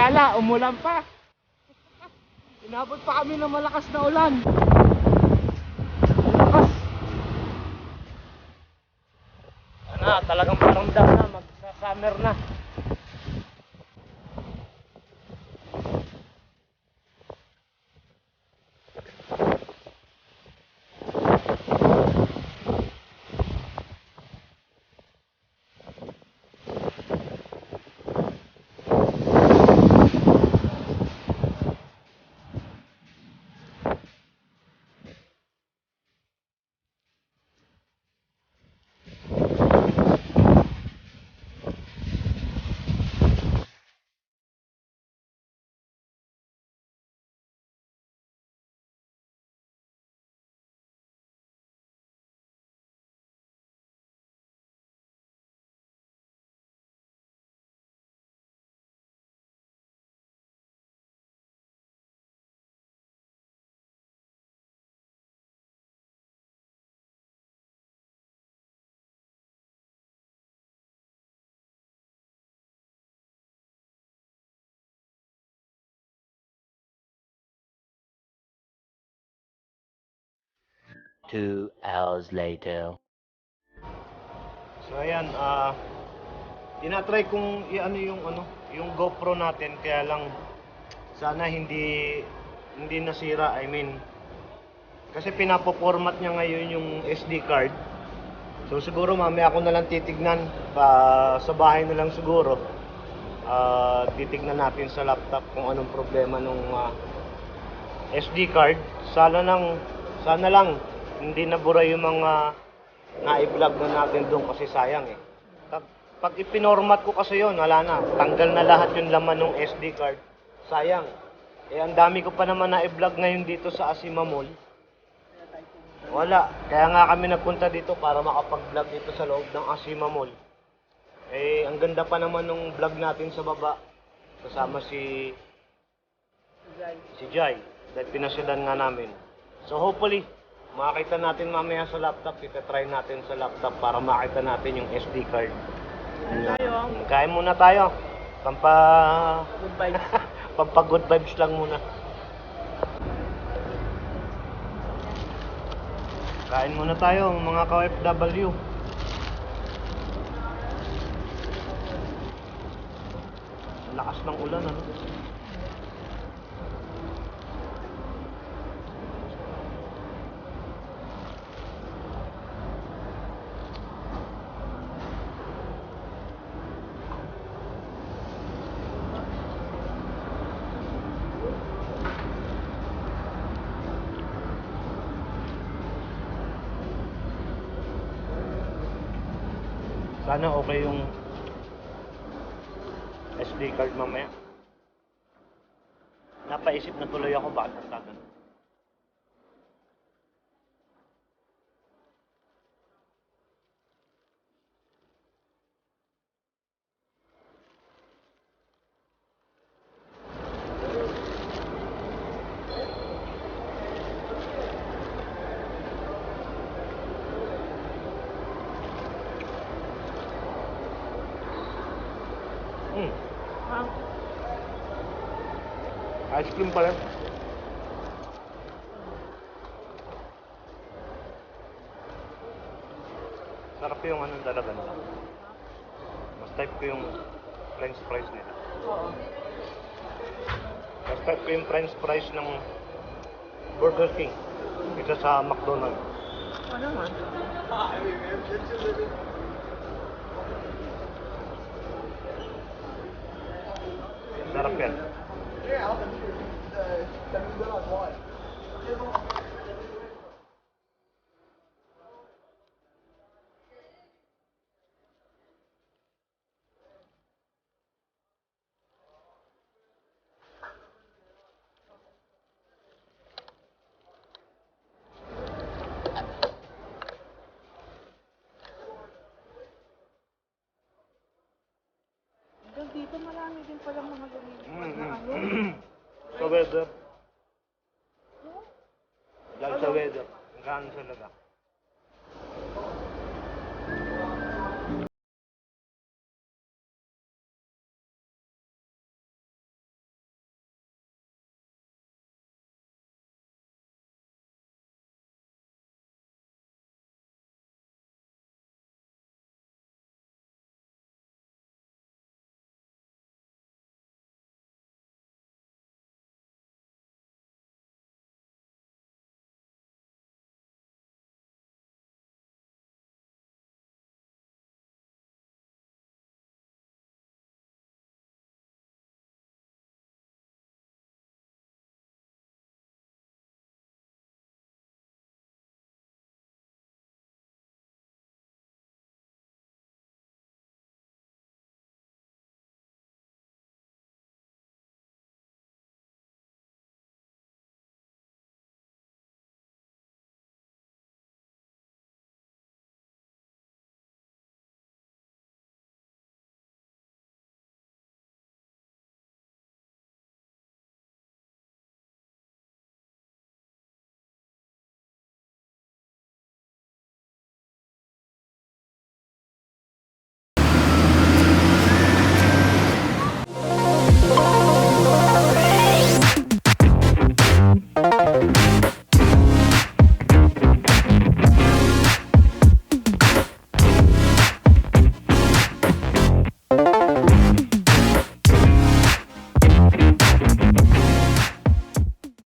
Wala, umulan pa. Inabot pa kami ng malakas na ulan. Malakas. Talagang paramdam na, magsa-summer na. Two hours later. So ayan, tinatry kong i-ano yung GoPro natin, kaya lang sana hindi nasira. I mean, kasi pinapo-format niya ngayon yung SD card. So siguro mamaya ako na lang titignan sa bahay na lang siguro. Titignan natin sa laptop kung anong problema nung SD card. Sana lang hindi nabura yung mga na-i-vlog na natin doon, kasi sayang eh. Pag ipinormat ko kasi yon, wala na. Tanggal na lahat yung laman ng SD card. Sayang. Eh, ang dami ko pa naman na-i-vlog ngayon dito sa Asima Mall. Wala. Kaya nga kami nagpunta dito para makapag-vlog dito sa loob ng Asima Mall. Eh, ang ganda pa naman ng vlog natin sa baba. Kasama si Jai. Dahil pinasyalan nga namin. So hopefully, makakita natin mamaya sa laptop. Try natin sa laptop para makita natin yung SD card. Kain muna tayo. Good vibes. Pampa-good vibes lang muna. Kain muna tayo mga ka-OFW. Ang lakas ng ulan, ano? Sana okay yung SD card mamaya. Napaisip na tuloy ako bakit nagkagano. Ice cream pala. Sarap yung ano talaga nila. Mas type ko yung french fries nila. Oo. Mas type ko yung french fries ng Burger King. Isa sa McDonald's. Ano man? Sarap yan. Dito marami din pala mga gawin. So weather.